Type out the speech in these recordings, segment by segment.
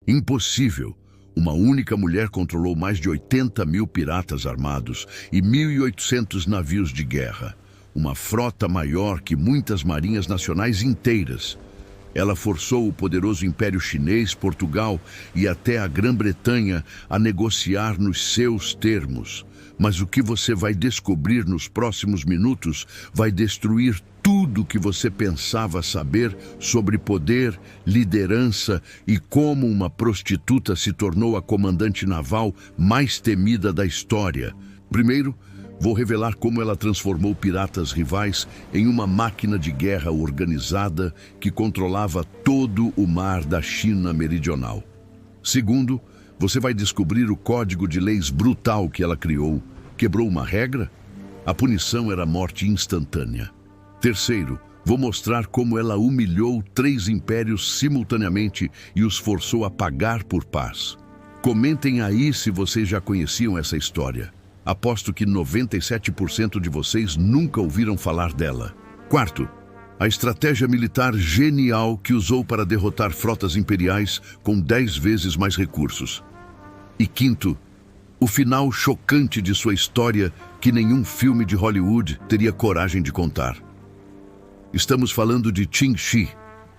Impossível! Uma única mulher controlou mais de 80 mil piratas armados e 1.800 navios de guerra. Uma frota maior que muitas marinhas nacionais inteiras. Ela forçou o poderoso Império Chinês, Portugal e até a Grã-Bretanha a negociar nos seus termos. Mas o que você vai descobrir nos próximos minutos vai destruir tudo o que você pensava saber sobre poder, liderança e como uma prostituta se tornou a comandante naval mais temida da história. Primeiro, vou revelar como ela transformou piratas rivais em uma máquina de guerra organizada que controlava todo o mar da China meridional. Segundo, você vai descobrir o código de leis brutal que ela criou. Quebrou uma regra? A punição era morte instantânea. Terceiro, vou mostrar como ela humilhou 3 impérios simultaneamente e os forçou a pagar por paz. Comentem aí se vocês já conheciam essa história. Aposto que 97% de vocês nunca ouviram falar dela. Quarto, a estratégia militar genial que usou para derrotar frotas imperiais com 10 vezes mais recursos. E quinto, o final chocante de sua história que nenhum filme de Hollywood teria coragem de contar. Estamos falando de Qin Shi,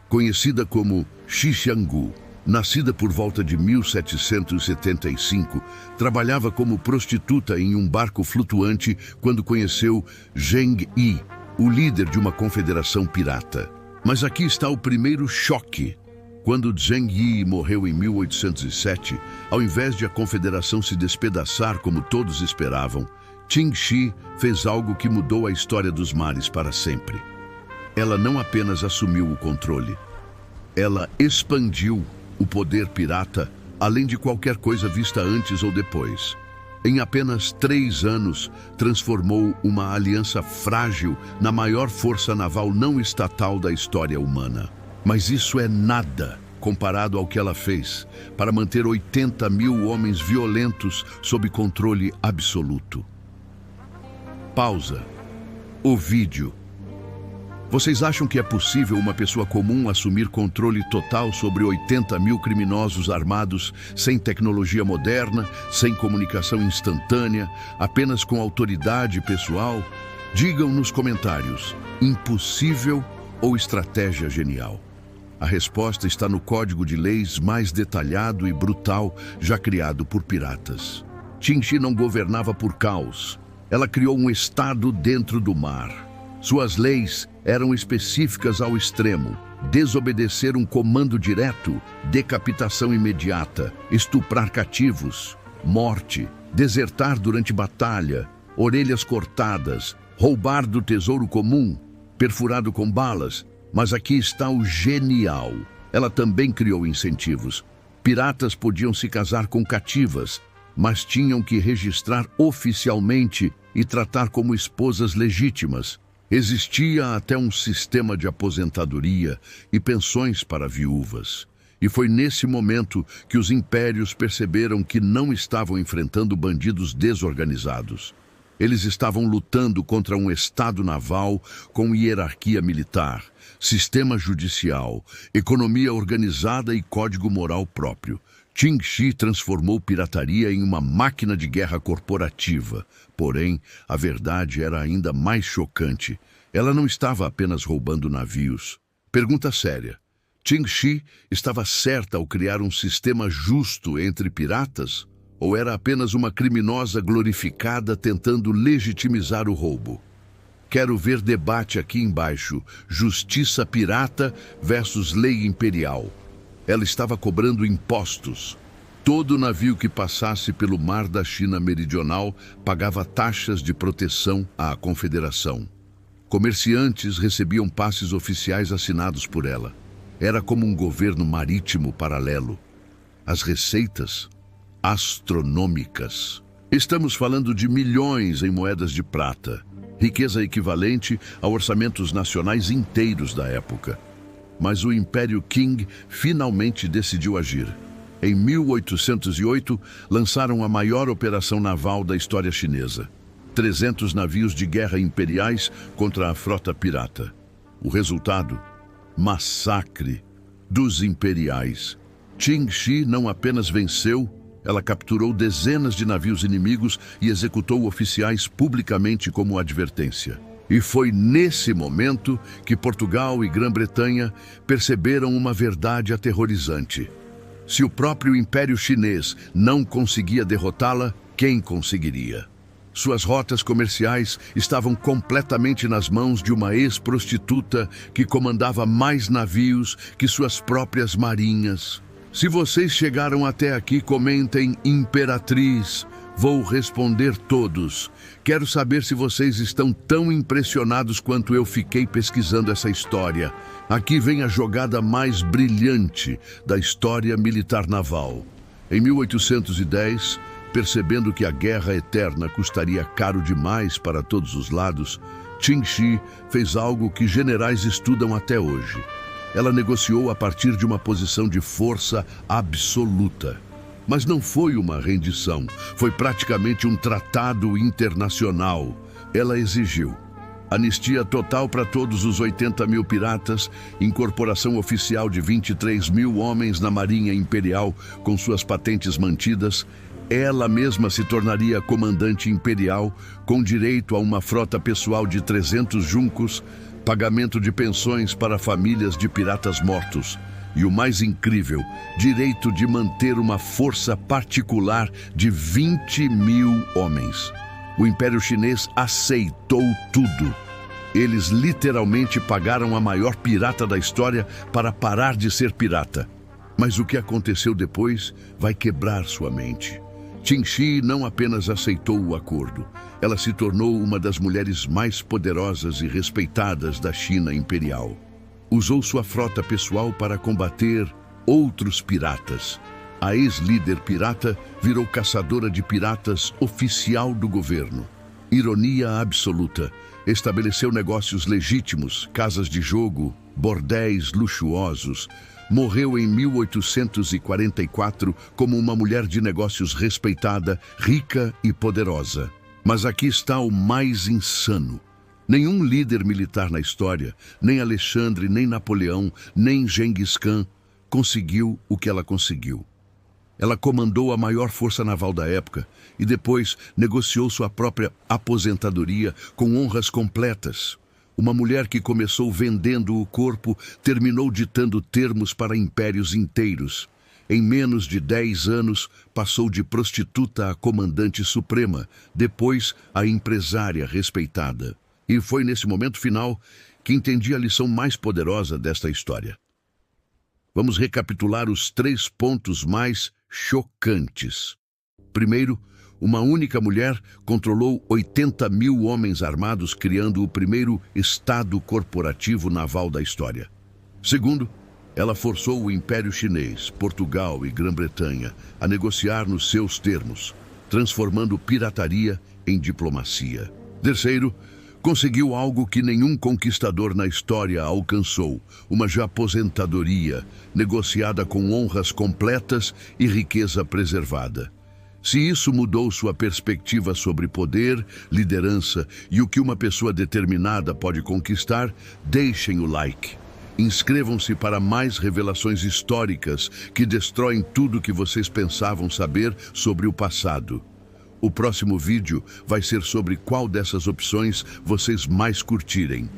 conhecida como Shi Xianggu. Nascida por volta de 1775, trabalhava como prostituta em um barco flutuante quando conheceu Zheng Yi, o líder de uma confederação pirata. Mas aqui está o primeiro choque. Quando Zheng Yi morreu em 1807, ao invés de a confederação se despedaçar como todos esperavam, Qin Shi fez algo que mudou a história dos mares para sempre. Ela não apenas assumiu o controle, ela expandiu o poder pirata além de qualquer coisa vista antes ou depois. Em apenas 3 anos, transformou uma aliança frágil na maior força naval não estatal da história humana. Mas isso é nada comparado ao que ela fez para manter 80 mil homens violentos sob controle absoluto. Pausa. O vídeo. Vocês acham que é possível uma pessoa comum assumir controle total sobre 80 mil criminosos armados, sem tecnologia moderna, sem comunicação instantânea, apenas com autoridade pessoal? Digam nos comentários, impossível ou estratégia genial? A resposta está no código de leis mais detalhado e brutal já criado por piratas. Qin Shi não governava por caos. Ela criou um estado dentro do mar. Suas leis eram específicas ao extremo: desobedecer um comando direto, decapitação imediata, estuprar cativos, morte, desertar durante batalha, orelhas cortadas, roubar do tesouro comum, perfurado com balas. Mas aqui está o genial. Ela também criou incentivos. Piratas podiam se casar com cativas, mas tinham que registrar oficialmente e tratar como esposas legítimas. Existia até um sistema de aposentadoria e pensões para viúvas. E foi nesse momento que os impérios perceberam que não estavam enfrentando bandidos desorganizados. Eles estavam lutando contra um estado naval com hierarquia militar, sistema judicial, economia organizada e código moral próprio. Qin Shi transformou pirataria em uma máquina de guerra corporativa. Porém, a verdade era ainda mais chocante. Ela não estava apenas roubando navios. Pergunta séria. Qin Shi estava certa ao criar um sistema justo entre piratas? Ou era apenas uma criminosa glorificada tentando legitimizar o roubo? Quero ver debate aqui embaixo. Justiça pirata versus lei imperial. Ela estava cobrando impostos. Todo navio que passasse pelo mar da China meridional pagava taxas de proteção à confederação. Comerciantes recebiam passes oficiais assinados por ela. Era como um governo marítimo paralelo. As receitas, astronômicas. Estamos falando de milhões em moedas de prata, riqueza equivalente a orçamentos nacionais inteiros da época. Mas o Império Qing finalmente decidiu agir. Em 1808, lançaram a maior operação naval da história chinesa. 300 navios de guerra imperiais contra a frota pirata. O resultado? Massacre dos imperiais. Qin Shi não apenas venceu, ela capturou dezenas de navios inimigos e executou oficiais publicamente como advertência. E foi nesse momento que Portugal e Grã-Bretanha perceberam uma verdade aterrorizante. Se o próprio Império Chinês não conseguia derrotá-la, quem conseguiria? Suas rotas comerciais estavam completamente nas mãos de uma ex-prostituta que comandava mais navios que suas próprias marinhas. Se vocês chegaram até aqui, comentem Imperatriz. Vou responder todos. Quero saber se vocês estão tão impressionados quanto eu fiquei pesquisando essa história. Aqui vem a jogada mais brilhante da história militar naval. Em 1810, percebendo que a guerra eterna custaria caro demais para todos os lados, Qin Shi fez algo que generais estudam até hoje. Ela negociou a partir de uma posição de força absoluta. Mas não foi uma rendição, foi praticamente um tratado internacional. Ela exigiu anistia total para todos os 80 mil piratas, incorporação oficial de 23 mil homens na Marinha Imperial com suas patentes mantidas. Ela mesma se tornaria comandante imperial, com direito a uma frota pessoal de 300 juncos, pagamento de pensões para famílias de piratas mortos. E o mais incrível, direito de manter uma força particular de 20 mil homens. O Império Chinês aceitou tudo. Eles literalmente pagaram a maior pirata da história para parar de ser pirata. Mas o que aconteceu depois vai quebrar sua mente. Qin Shi não apenas aceitou o acordo, ela se tornou uma das mulheres mais poderosas e respeitadas da China imperial. Usou sua frota pessoal para combater outros piratas. A ex-líder pirata virou caçadora de piratas oficial do governo. Ironia absoluta. Estabeleceu negócios legítimos, casas de jogo, bordéis luxuosos. Morreu em 1844 como uma mulher de negócios respeitada, rica e poderosa. Mas aqui está o mais insano. Nenhum líder militar na história, nem Alexandre, nem Napoleão, nem Genghis Khan, conseguiu o que ela conseguiu. Ela comandou a maior força naval da época e depois negociou sua própria aposentadoria com honras completas. Uma mulher que começou vendendo o corpo terminou ditando termos para impérios inteiros. Em menos de 10 anos, passou de prostituta a comandante suprema, depois a empresária respeitada. E foi nesse momento final que entendi a lição mais poderosa desta história. Vamos recapitular os 3 pontos mais chocantes. Primeiro, uma única mulher controlou 80 mil homens armados, criando o primeiro Estado corporativo naval da história. Segundo, ela forçou o Império Chinês, Portugal e Grã-Bretanha a negociar nos seus termos, transformando pirataria em diplomacia. Terceiro, conseguiu algo que nenhum conquistador na história alcançou, uma aposentadoria, negociada com honras completas e riqueza preservada. Se isso mudou sua perspectiva sobre poder, liderança e o que uma pessoa determinada pode conquistar, deixem o like. Inscrevam-se para mais revelações históricas que destroem tudo que vocês pensavam saber sobre o passado. O próximo vídeo vai ser sobre qual dessas opções vocês mais curtirem.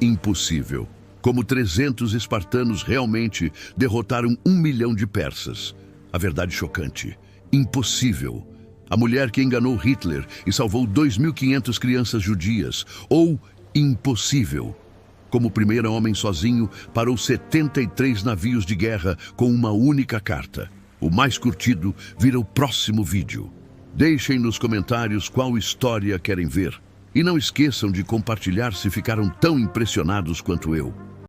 Impossível. Como 300 espartanos realmente derrotaram 1 milhão de persas. A verdade chocante. Impossível. A mulher que enganou Hitler e salvou 2.500 crianças judias. Ou impossível. Como primeiro homem sozinho, parou 73 navios de guerra com uma única carta. O mais curtido vira o próximo vídeo. Deixem nos comentários qual história querem ver. E não esqueçam de compartilhar se ficaram tão impressionados quanto eu.